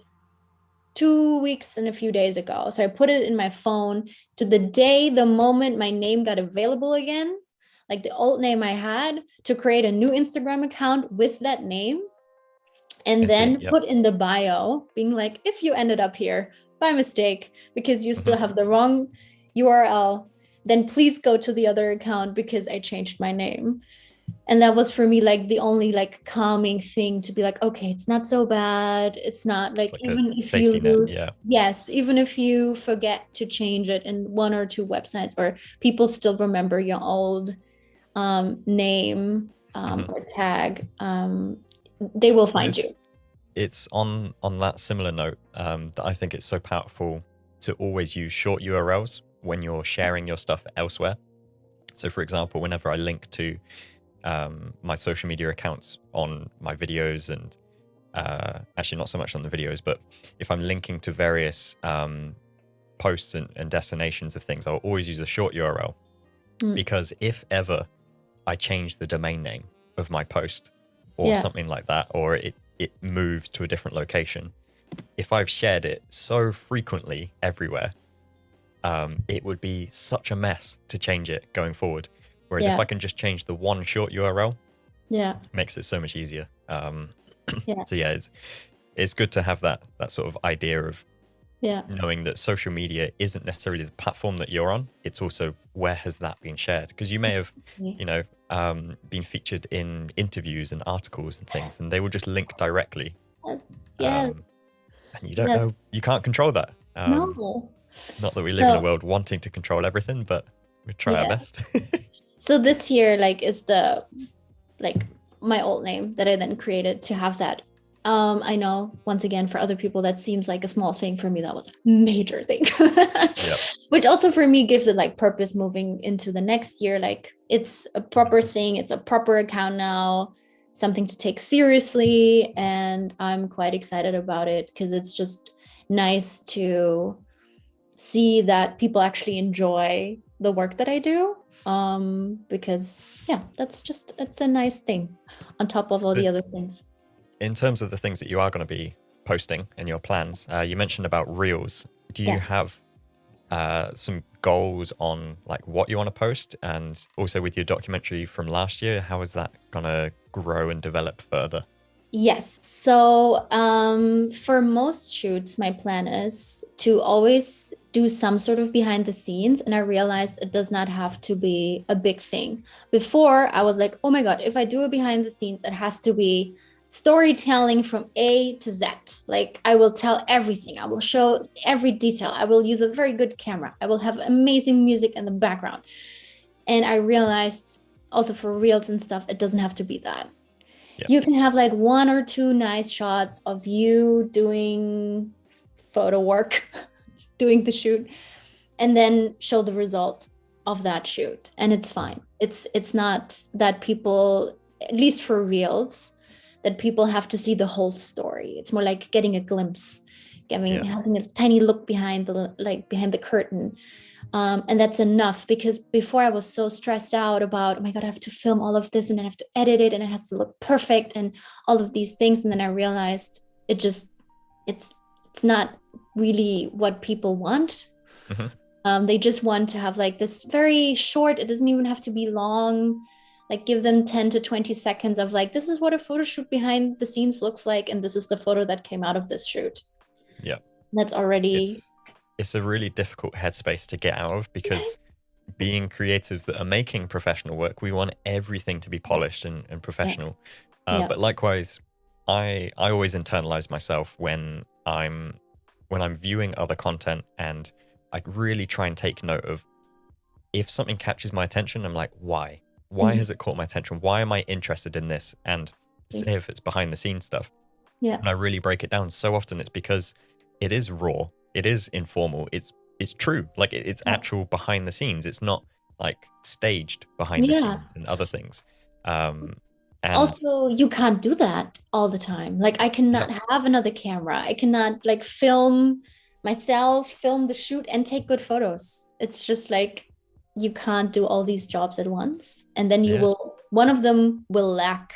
2 weeks and a few days ago. So I put it in my phone to the day, the moment my name got available again, like the old name I had, to create a new Instagram account with that name. I And see. then Yep. put in the bio, being like, if you ended up here by mistake because you Hmm. still have the wrong URL, then please go to the other account because I changed my name. And that was for me like the only like calming thing to be like, okay, it's not so bad. It's not It's like, like a even if you safety net. lose, Yeah. yes, even if you forget to change it in one or two websites, or people still remember your old name Hmm. or tag, they will But find you. it's on that similar note, that I think it's so powerful to always use short URLs when you're sharing your stuff elsewhere. So, for example, whenever I link to my social media accounts on my videos, and actually not so much on the videos, but if I'm linking to various posts and destinations of things, I'll always use a short URL, Mm, because if ever I change the domain name of my post or yeah, something like that, or it moves to a different location, if I've shared it so frequently everywhere, it would be such a mess to change it going forward. Whereas if yeah, I can just change the one short URL, yeah, it makes it so much easier. yeah, So yeah, it's good to have that sort of idea of yeah. knowing that social media isn't necessarily the platform that you're on. It's also, where has that been shared? Because you may have, been featured in interviews and articles and things, and they will just link directly. Yes, yes, Um, and you don't yes. know, you can't control that. No. Not that we live in a So world wanting to control everything, but we try our yeah. best. So this year, like, is the like my old name that I then created to have that. I know once again for other people that seems like a small thing. For me, that was a major thing. Yep. Which also for me gives it like purpose moving into the next year. Like it's a proper thing, it's a proper account now, something to take seriously. And I'm quite excited about it because it's just nice to see that people actually enjoy the work that I do. Because yeah, it's a nice thing on top of all the But other things. in terms of the things that you are going to be posting and your plans, you mentioned about reels. Do you Yeah. have some goals on like what you want to post, and also with your documentary from last year, how is that gonna grow and develop further? Yes. So for most shoots, my plan is to always do some sort of behind the scenes. And I realized it does not have to be a big thing. Before, I was like, oh my God, if I do a behind the scenes, it has to be storytelling from A to Z. Like I will tell everything, I will show every detail, I will use a very good camera, I will have amazing music in the background. And I realized also for reels and stuff, it doesn't have to be that. Yeah. You can have like 1 or 2 nice shots of you doing photo work, doing the shoot, and then show the result of that shoot. And it's fine. It's not that people, at least for reels, that people have to see the whole story. It's more like getting a glimpse, having a tiny look behind the curtain. And that's enough, because before I was so stressed out about, oh my God, I have to film all of this and then I have to edit it and it has to look perfect and all of these things. And then I realized it's not really what people want. They just want to have like this very short, it doesn't even have to be long, like give them 10 to 20 seconds of like, this is what a photo shoot behind the scenes looks like. And this is the photo that came out of this shoot. Yeah. That's already... It's a really difficult headspace to get out of, because being creatives that are making professional work, we want everything to be polished and professional. But likewise, I always internalize myself when I'm viewing other content, and I really try and take note of, if something catches my attention, I'm like, why? Why has it caught my attention? Why am I interested in this? And say if it's behind the scenes stuff. And I really break it down. So often it's because it is raw. It is informal. It's true. Like it's actual behind the scenes. It's not like staged behind the scenes and other things. And also, you can't do that all the time. Like I cannot have another camera. I cannot like film myself, film the shoot and take good photos. It's just like, you can't do all these jobs at once. And then one of them will lack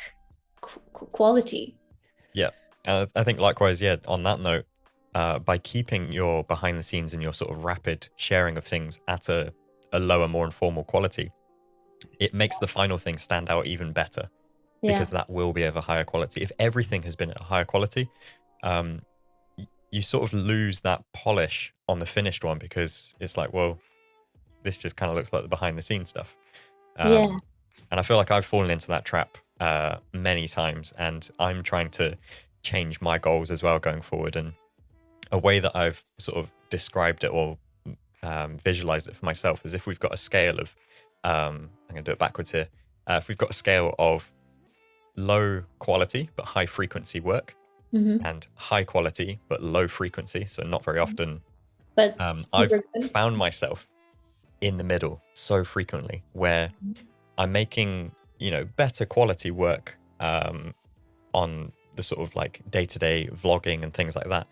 quality. Yeah. I think likewise, on that note, by keeping your behind the scenes and your sort of rapid sharing of things at a lower, more informal quality, it makes the final thing stand out even better, because that will be of a higher quality. If everything has been at a higher quality, you sort of lose that polish on the finished one, because it's like, well, this just kind of looks like the behind the scenes stuff. And I feel like I've fallen into that trap many times, and I'm trying to change my goals as well going forward. And a way that I've sort of described it or visualized it for myself is, if we've got a scale of, I'm going to do it backwards here. If we've got a scale of low quality but high frequency work, and high quality but low frequency, so not very often, but I've found myself in the middle so frequently, where I'm making, better quality work on the sort of like day-to-day vlogging and things like that.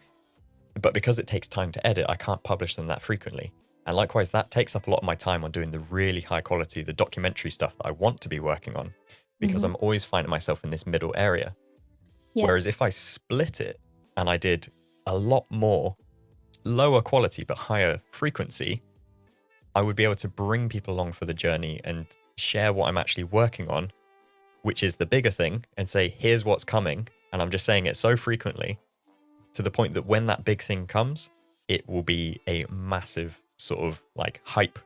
But because it takes time to edit, I can't publish them that frequently. And likewise, that takes up a lot of my time on doing the really high quality, the documentary stuff that I want to be working on, because I'm always finding myself in this middle area. Whereas if I split it and I did a lot more lower quality but higher frequency, I would be able to bring people along for the journey and share what I'm actually working on, which is the bigger thing, and say, here's what's coming. And I'm just saying it so frequently, to the point that when that big thing comes, it will be a massive sort of like hype,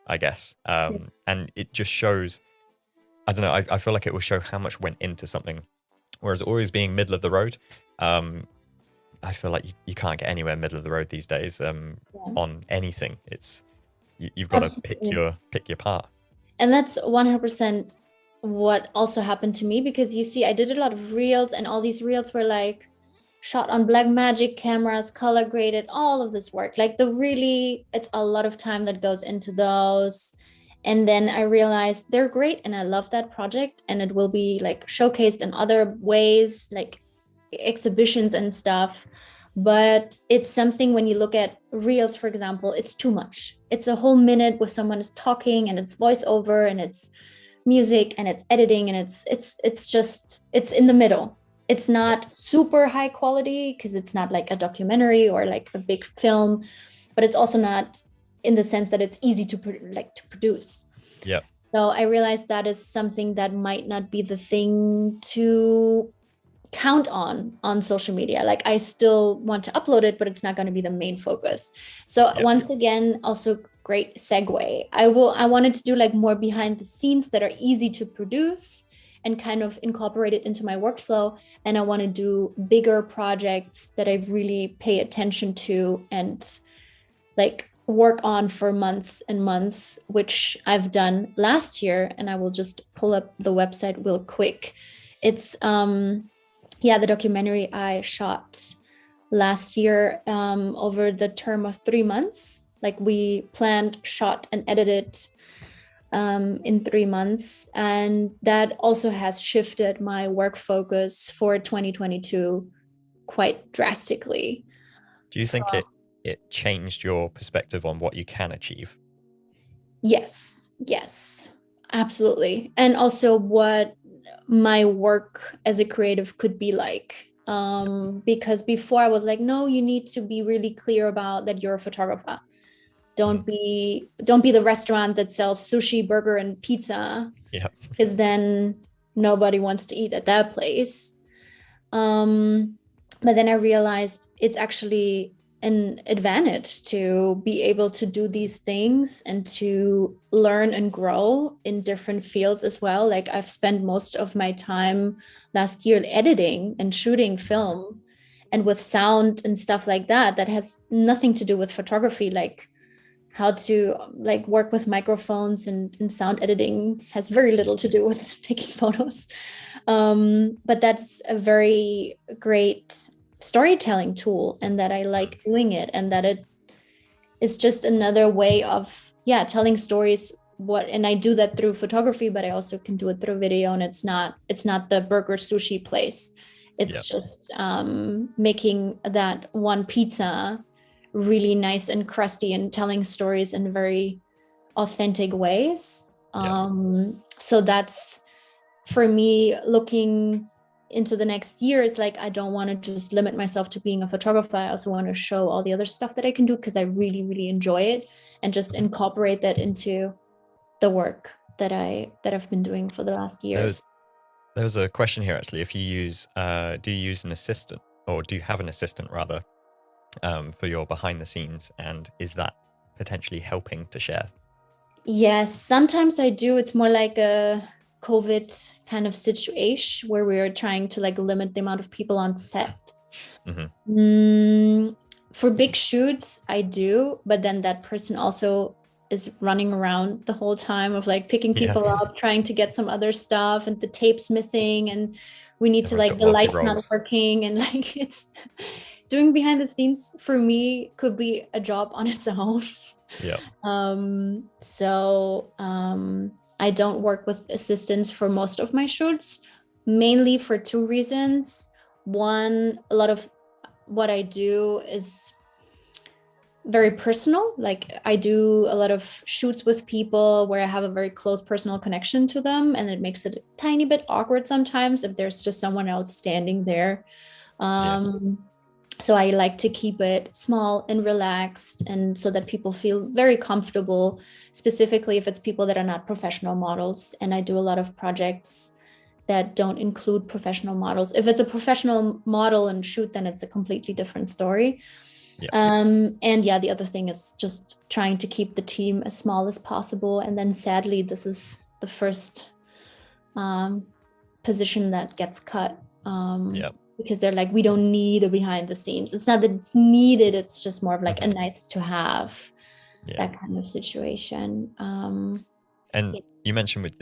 I guess. And it just shows, I don't know, I feel like it will show how much went into something. Whereas always being middle of the road, I feel like you can't get anywhere middle of the road these days on anything. It's you've got to pick your part. And that's 100% what also happened to me, because you see, I did a lot of reels, and all these reels were like shot on Blackmagic cameras, color graded, all of this work. Like it's a lot of time that goes into those. And then I realized they're great and I love that project, and it will be like showcased in other ways, like exhibitions and stuff. But it's something, when you look at reels, for example, it's too much. It's a whole minute where someone is talking, and it's voiceover, and it's music, and it's editing, and it's in the middle. It's not super high quality, because it's not like a documentary or like a big film, but it's also not in the sense that it's easy to produce. Yeah. So I realized that is something that might not be the thing to count on social media. Like I still want to upload it, but it's not going to be the main focus. So once again, also great segue. I wanted to do like more behind the scenes that are easy to produce and kind of incorporate it into my workflow. And I want to do bigger projects that I really pay attention to and like work on for months and months, which I've done last year. And I will just pull up the website real quick. It's the documentary I shot last year over the term of 3 months. Like we planned, shot, and edited in 3 months. And that also has shifted my work focus for 2022 quite drastically. Do you think it changed your perspective on what you can achieve? Yes, absolutely. And also what my work as a creative could be like. Because before I was like, no, you need to be really clear about that you're a photographer. Don't be the restaurant that sells sushi, burger, and pizza. Yeah. Because then nobody wants to eat at that place. But then I realized it's actually an advantage to be able to do these things and to learn and grow in different fields as well. Like I've spent most of my time last year editing and shooting film, and with sound and stuff like that has nothing to do with photography. Like how to like work with microphones and sound editing has very little to do with taking photos. But that's a very great storytelling tool, and that I like doing it, and that it is just another way of telling stories. And I do that through photography, but I also can do it through video. And it's not the burger sushi place. It's just making that one pizza really nice and crusty and telling stories in very authentic ways. So that's, for me, looking into the next year, it's like I don't want to just limit myself to being a photographer. I also want to show all the other stuff that I can do, because I really, really enjoy it, and just incorporate that into the work that I've been doing for the last years. There was a question here actually. If you use, do you use an assistant, or do you have an assistant rather, for your behind the scenes, and is that potentially helping to share? Yes, sometimes I do. It's more like a COVID kind of situation where we are trying to like limit the amount of people on set. For big shoots, I do, but then that person also is running around the whole time of like picking people up, trying to get some other stuff, and the tape's missing, and we need to like the light's not working, and like it's doing behind the scenes for me could be a job on its own. I don't work with assistants for most of my shoots, mainly for 2 reasons. One, a lot of what I do is very personal. Like I do a lot of shoots with people where I have a very close personal connection to them, and it makes it a tiny bit awkward sometimes if there's just someone else standing there. So I like to keep it small and relaxed, and so that people feel very comfortable, specifically if it's people that are not professional models. And I do a lot of projects that don't include professional models. If it's a professional model and shoot, then it's a completely different story. And the other thing is just trying to keep the team as small as possible. And then sadly, this is the first position that gets cut. Because they're like, we don't need a behind the scenes. It's not that it's needed, it's just more of like a nice to have, that kind of situation. And you mentioned with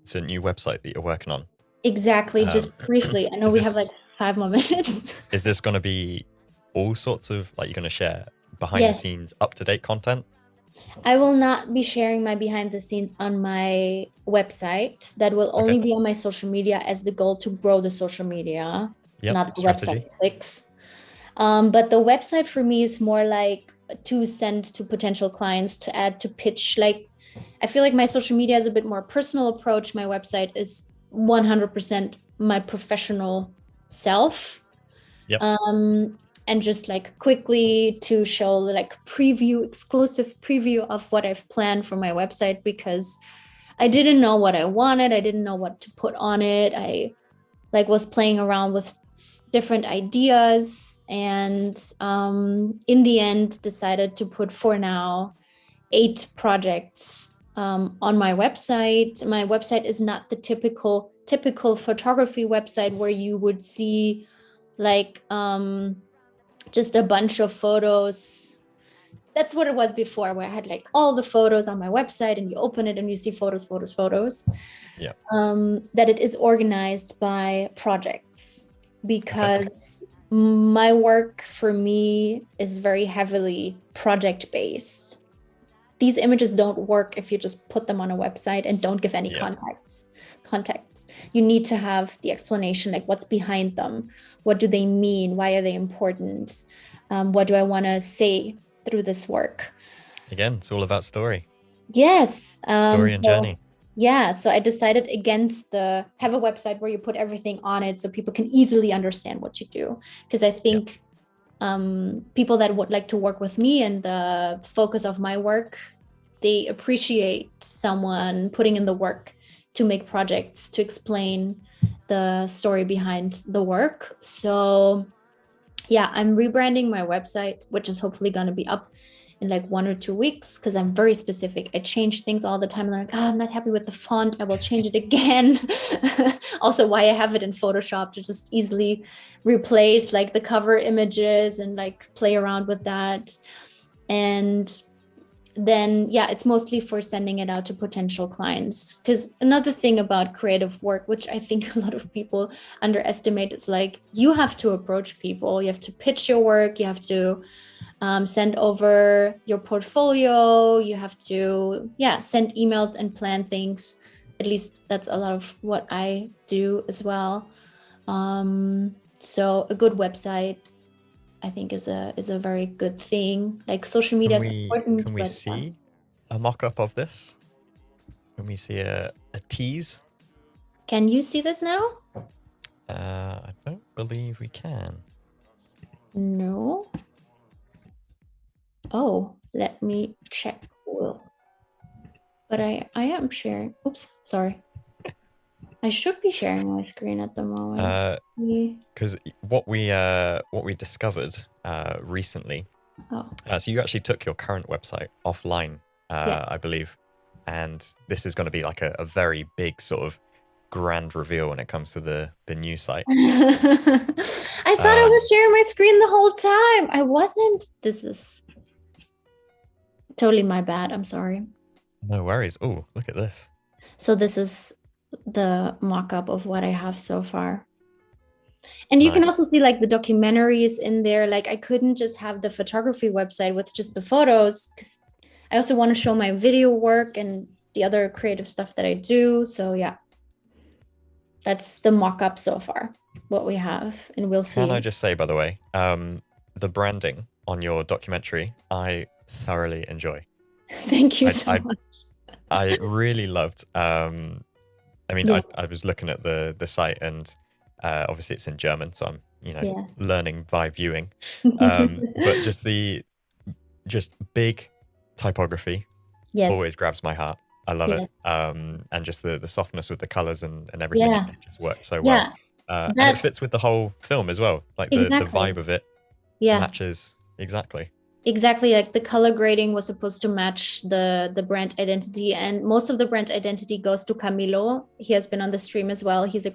it's a new website that you're working on. Exactly, just briefly. I know we have like 5 more minutes. Is this going to be all sorts of, like, you're going to share behind the scenes, up-to-date content? I will not be sharing my behind the scenes on my website. That will only be on my social media, as the goal to grow the social media. Not the website clicks. But the website for me is more like to send to potential clients, to add, to pitch. Like, I feel like my social media is a bit more personal approach. My website is 100% my professional self. And just like quickly to show like exclusive preview of what I've planned for my website, because I didn't know what I wanted. I didn't know what to put on it. I like was playing around with different ideas, and in the end decided to put, for now, 8 projects on my website. My website is not the typical photography website where you would see like just a bunch of photos that's what it was before, where I had like all the photos on my website and you open it and you see photos, photos, photos. Yeah. That it is organized by projects, Okay. because my work for me is very heavily project based. These images don't work if you just put them on a website and don't give any Yeah. context. You need to have the explanation, like what's behind them, what do they mean, why are they important, what do I want to say through this work. Again, it's all about story. Yes. Story and So journey. yeah, so I decided against the have a website where you put everything on it so people can easily understand what you do. Because I Yeah. think people that would like to work with me and the focus of my work, they appreciate someone putting in the work to make projects, to explain the story behind the work. So yeah, I'm rebranding my website, which is hopefully going to be up in like 1 or 2 weeks, because I'm very specific. I change things all the time. And I'm like, oh, I'm not happy with the font. I will change it again. Also, why I have it in Photoshop to just easily replace like the cover images and like play around with that. And then yeah, it's mostly for sending it out to potential clients. Because another thing about creative work, which I think a lot of people underestimate, is like you have to approach people, you have to pitch your work, you have to send over your portfolio, you have to send emails and plan things. At least that's a lot of what I do as well. So a good website, I think, is a very good thing. Like social media is important, Can we but see a mock-up of this? Can we see a tease? can you see this now? I don't believe we can. No. Oh, let me check. But I am sharing. Oops, sorry. I should be sharing my screen at the moment. Because what we discovered recently. Oh. So you actually took your current website offline, Yeah. I believe, and this is going to be like a very big sort of grand reveal when it comes to the new site. I thought I was sharing my screen the whole time. I wasn't. This is totally my bad. I'm sorry. No worries. Oh, look at this. So this is the mock-up of what I have so far. And you can Nice. also see like the documentaries in there. Like I couldn't just have the photography website with just the photos, because I also want to show my video work and the other creative stuff that I do. So yeah, that's the mock-up so far, what we have, and we'll see. Can I just say, by the way, the branding on your documentary, I thoroughly enjoy. Thank you so much. I really loved. I mean, Yeah. I was looking at the site, and obviously it's in German, so I'm Yeah. learning by viewing. But just big typography Yes. always grabs my heart. I love Yeah. it. And just the softness with the colors and everything, Yeah. it just worked so Yeah. well. And it fits with the whole film as well. Like the Exactly. vibe of it Yeah. matches exactly. Exactly, like the color grading was supposed to match the brand identity, and most of the brand identity goes to Camilo. He has been on the stream as well. He's a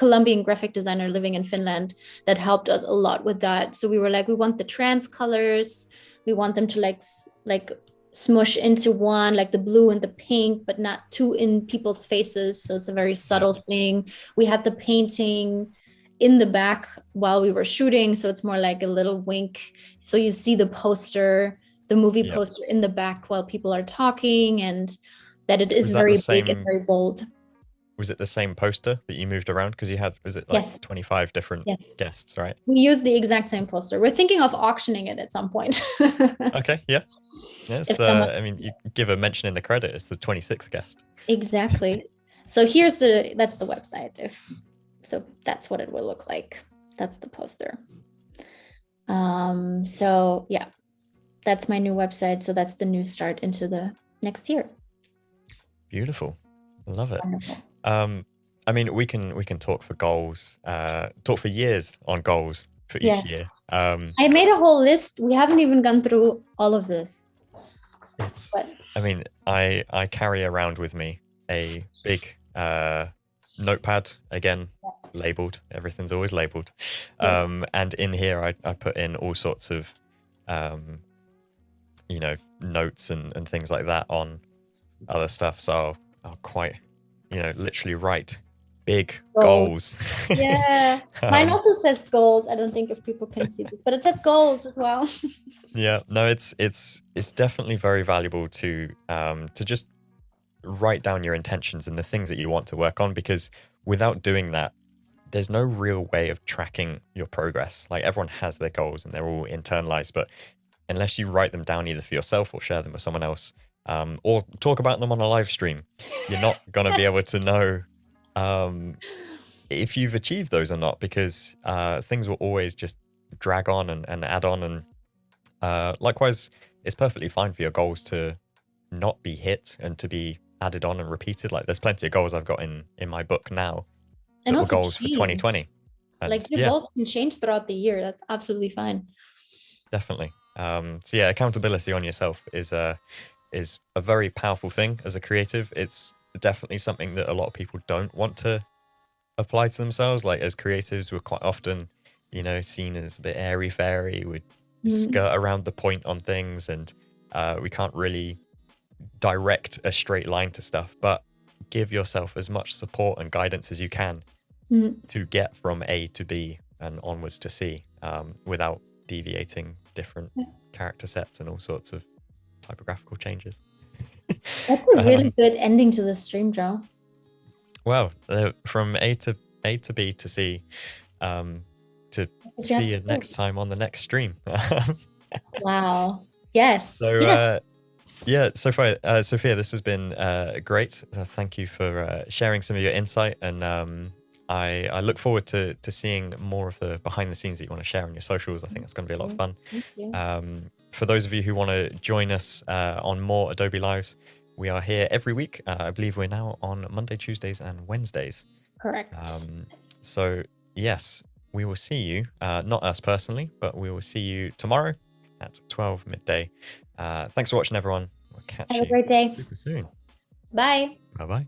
Colombian graphic designer living in Finland that helped us a lot with that. So we were like, we want the trans colors, we want them to like smush into one, like the blue and the pink, but not too in people's faces, so it's a very subtle thing. We had the painting in the back while we were shooting, so it's more like a little wink, so you see the poster, the movie poster in the back while people are talking, and that it is very big and very bold. Was it the same poster that you moved around? Because you had, was it like 25 different guests, right? We used the exact same poster. We're thinking of auctioning it at some point. Okay, yeah. Yes, I mean, you give a mention in the credit, it's the 26th guest. Exactly. So that's the website. So that's what it will look like. That's the poster. So yeah, that's my new website. So that's the new start into the next year. Beautiful. I love it. Wonderful. I mean, we can talk for goals, talk for years on goals for each year. I made a whole list. We haven't even gone through all of this. I mean, I carry around with me a big notepad, again, labeled. Everything's always labeled. And in here, I put in all sorts of you know, notes and things like that on other stuff. So I'll quite, you know, literally write big Gold. goals. Yeah. Mine um, also says gold. I don't think if people can see this, but it says gold as well. yeah, no, it's definitely very valuable to just write down your intentions and the things that you want to work on, because without doing that, there's no real way of tracking your progress. Like everyone has their goals and they're all internalized, but unless you write them down either for yourself or share them with someone else, or talk about them on a live stream, you're not gonna be able to know um, if you've achieved those or not, because things will always just drag on and add on. And likewise, it's perfectly fine for your goals to not be hit and to be added on and repeated. Like there's plenty of goals I've got in my book now And that were also goals for change. 2020. And Like your yeah, goals can change throughout the year. That's absolutely fine. definitely. So yeah, accountability on yourself is a very powerful thing as a creative. It's definitely something that a lot of people don't want to apply to themselves. Like as creatives, we're quite often, you know, seen as a bit airy fairy. We Mhm. skirt around the point on things, and we can't really direct a straight line to stuff. But give yourself as much support and guidance as you can Mhm. to get from A to B and onwards to C, without deviating different Yeah. character sets and all sorts of typographical changes. That's a really um, good ending to the stream, Joe. well, from A to B to C, um, to What you see have you to do. next time on the next stream. Wow. Yes. so Yes. yeah, Sophia, this has been great. Thank you for sharing some of your insight, and I look forward to seeing more of the behind the scenes that you want to share on your socials. I think that's going to be a lot of fun. Thank you. For those of you who want to join us on more Adobe Lives, we are here every week. I believe we're now on Monday, Tuesdays, and Wednesdays. Correct. So yes, we will see you, not us personally, but we will see you tomorrow at 12 midday. Thanks for watching, everyone. We'll catch Have a you great day. super soon. Bye. Bye bye.